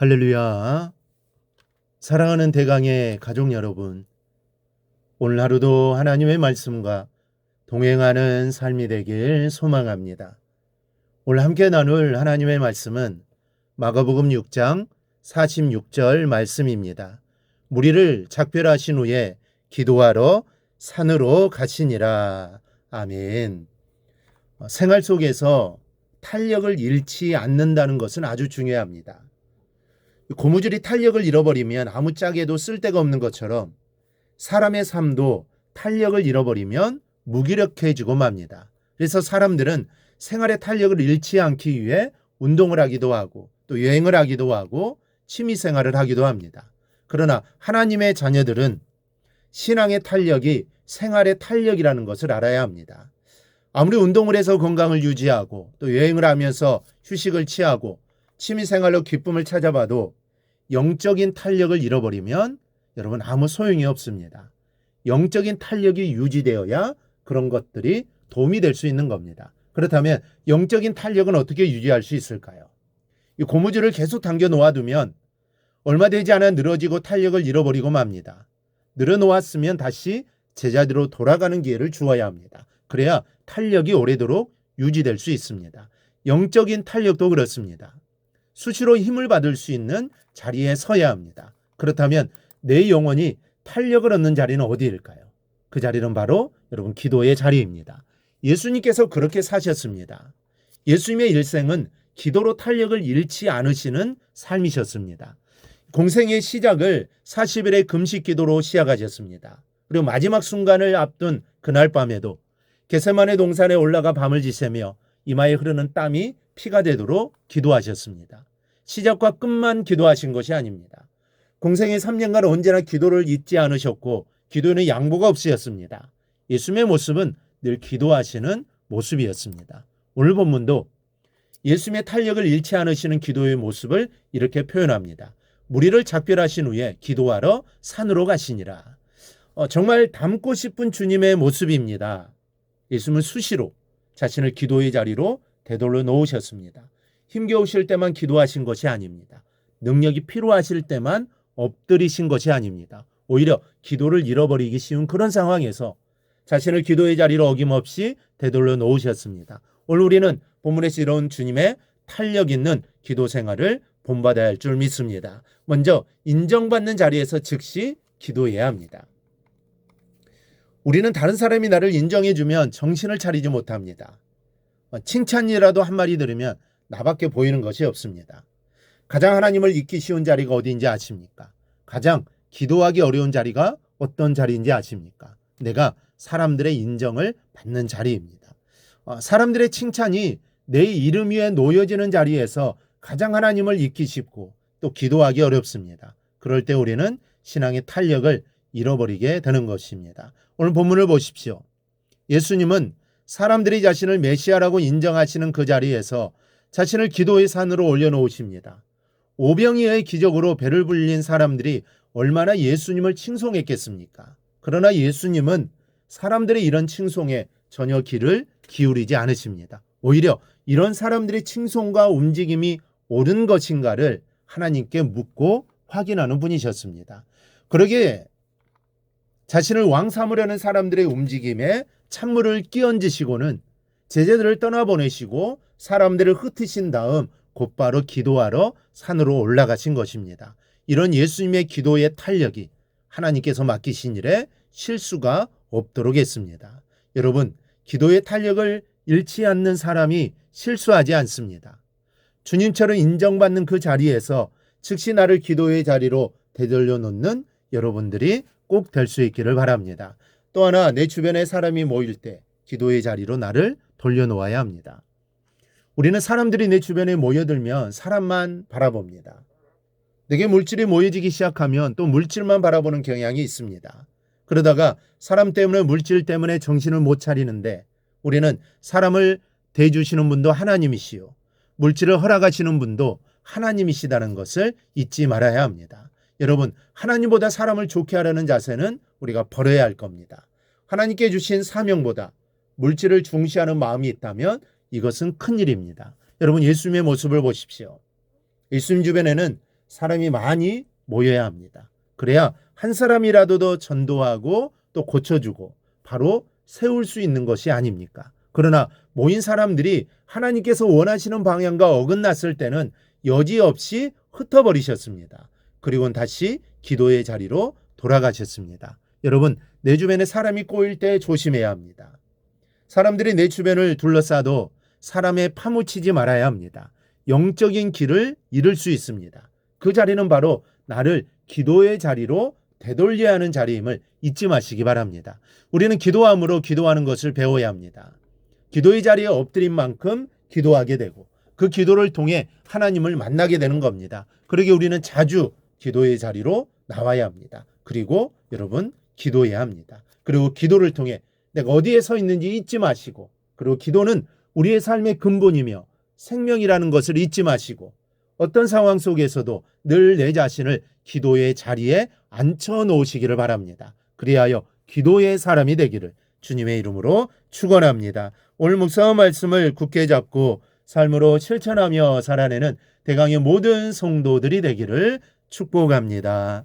할렐루야. 사랑하는 대강의 가족 여러분, 오늘 하루도 하나님의 말씀과 동행하는 삶이 되길 소망합니다. 오늘 함께 나눌 하나님의 말씀은 마가복음 6장 46절 말씀입니다. 무리를 작별하신 후에 기도하러 산으로 가시니라. 아멘. 생활 속에서 탄력을 잃지 않는다는 것은 아주 중요합니다. 고무줄이 탄력을 잃어버리면 아무짝에도 쓸데가 없는 것처럼 사람의 삶도 탄력을 잃어버리면 무기력해지고 맙니다. 그래서 사람들은 생활의 탄력을 잃지 않기 위해 운동을 하기도 하고 또 여행을 하기도 하고 취미생활을 하기도 합니다. 그러나 하나님의 자녀들은 신앙의 탄력이 생활의 탄력이라는 것을 알아야 합니다. 아무리 운동을 해서 건강을 유지하고 또 여행을 하면서 휴식을 취하고 취미생활로 기쁨을 찾아봐도 영적인 탄력을 잃어버리면 여러분 아무 소용이 없습니다. 영적인 탄력이 유지되어야 그런 것들이 도움이 될 수 있는 겁니다. 그렇다면 영적인 탄력은 어떻게 유지할 수 있을까요? 이 고무줄을 계속 당겨 놓아두면 얼마 되지 않아 늘어지고 탄력을 잃어버리고 맙니다. 늘어놓았으면 다시 제자리로 돌아가는 기회를 주어야 합니다. 그래야 탄력이 오래도록 유지될 수 있습니다. 영적인 탄력도 그렇습니다. 수시로 힘을 받을 수 있는 자리에 서야 합니다. 그렇다면 내 영혼이 탄력을 얻는 자리는 어디일까요? 그 자리는 바로 여러분 기도의 자리입니다. 예수님께서 그렇게 사셨습니다. 예수님의 일생은 기도로 탄력을 잃지 않으시는 삶이셨습니다. 공생의 시작을 40일의 금식 기도로 시작하셨습니다. 그리고 마지막 순간을 앞둔 그날 밤에도 겟세마네 동산에 올라가 밤을 지새며 이마에 흐르는 땀이 피가 되도록 기도하셨습니다. 시작과 끝만 기도하신 것이 아닙니다. 공생의 3년간 언제나 기도를 잊지 않으셨고 기도에는 양보가 없으셨습니다. 예수님의 모습은 늘 기도하시는 모습이었습니다. 오늘 본문도 예수님의 탄력을 잃지 않으시는 기도의 모습을 이렇게 표현합니다. 무리를 작별하신 후에 기도하러 산으로 가시니라. 정말 닮고 싶은 주님의 모습입니다. 예수님은 수시로 자신을 기도의 자리로 되돌려 놓으셨습니다. 힘겨우실 때만 기도하신 것이 아닙니다. 능력이 필요하실 때만 엎드리신 것이 아닙니다. 오히려 기도를 잃어버리기 쉬운 그런 상황에서 자신을 기도의 자리로 어김없이 되돌려 놓으셨습니다. 오늘 우리는 본문에서 이런 주님의 탄력 있는 기도 생활을 본받아야 할 줄 믿습니다. 먼저 인정받는 자리에서 즉시 기도해야 합니다. 우리는 다른 사람이 나를 인정해주면 정신을 차리지 못합니다. 칭찬이라도 한마디 들으면 나밖에 보이는 것이 없습니다. 가장 하나님을 잊기 쉬운 자리가 어디인지 아십니까? 가장 기도하기 어려운 자리가 어떤 자리인지 아십니까? 내가 사람들의 인정을 받는 자리입니다. 사람들의 칭찬이 내 이름 위에 놓여지는 자리에서 가장 하나님을 잊기 쉽고 또 기도하기 어렵습니다. 그럴 때 우리는 신앙의 탄력을 잃어버리게 되는 것입니다. 오늘 본문을 보십시오. 예수님은 사람들이 자신을 메시아라고 인정하시는 그 자리에서 자신을 기도의 산으로 올려놓으십니다. 오병이어의 기적으로 배를 불린 사람들이 얼마나 예수님을 칭송했겠습니까? 그러나 예수님은 사람들의 이런 칭송에 전혀 귀를 기울이지 않으십니다. 오히려 이런 사람들의 칭송과 움직임이 옳은 것인가를 하나님께 묻고 확인하는 분이셨습니다. 그러기에 자신을 왕 삼으려는 사람들의 움직임에 찬물을 끼얹으시고는 제자들을 떠나보내시고 사람들을 흩으신 다음 곧바로 기도하러 산으로 올라가신 것입니다. 이런 예수님의 기도의 탄력이 하나님께서 맡기신 일에 실수가 없도록 했습니다. 여러분, 기도의 탄력을 잃지 않는 사람이 실수하지 않습니다. 주님처럼 인정받는 그 자리에서 즉시 나를 기도의 자리로 되돌려 놓는 여러분들이 꼭 될 수 있기를 바랍니다. 또 하나, 내 주변에 사람이 모일 때 기도의 자리로 나를 돌려놓아야 합니다. 우리는 사람들이 내 주변에 모여들면 사람만 바라봅니다. 내게 물질이 모여지기 시작하면 또 물질만 바라보는 경향이 있습니다. 그러다가 사람 때문에 물질 때문에 정신을 못 차리는데 우리는 사람을 대주시는 분도 하나님이시요 물질을 허락하시는 분도 하나님이시다는 것을 잊지 말아야 합니다. 여러분, 하나님보다 사람을 좋게 하려는 자세는 우리가 버려야 할 겁니다. 하나님께 주신 사명보다 물질을 중시하는 마음이 있다면 이것은 큰일입니다. 여러분, 예수님의 모습을 보십시오. 예수님 주변에는 사람이 많이 모여야 합니다. 그래야 한 사람이라도 더 전도하고 또 고쳐주고 바로 세울 수 있는 것이 아닙니까? 그러나 모인 사람들이 하나님께서 원하시는 방향과 어긋났을 때는 여지없이 흩어버리셨습니다. 그리고는 다시 기도의 자리로 돌아가셨습니다. 여러분, 내 주변에 사람이 꼬일 때 조심해야 합니다. 사람들이 내 주변을 둘러싸도 사람에 파묻히지 말아야 합니다. 영적인 길을 잃을 수 있습니다. 그 자리는 바로 나를 기도의 자리로 되돌려야 하는 자리임을 잊지 마시기 바랍니다. 우리는 기도함으로 기도하는 것을 배워야 합니다. 기도의 자리에 엎드린 만큼 기도하게 되고 그 기도를 통해 하나님을 만나게 되는 겁니다. 그러기에 우리는 자주 기도의 자리로 나와야 합니다. 그리고 여러분 기도해야 합니다. 그리고 기도를 통해 내가 어디에 서 있는지 잊지 마시고 그리고 기도는 우리의 삶의 근본이며 생명이라는 것을 잊지 마시고 어떤 상황 속에서도 늘 내 자신을 기도의 자리에 앉혀 놓으시기를 바랍니다. 그리하여 기도의 사람이 되기를 주님의 이름으로 축원합니다. 오늘 목사 말씀을 굳게 잡고 삶으로 실천하며 살아내는 대강의 모든 성도들이 되기를 축복합니다.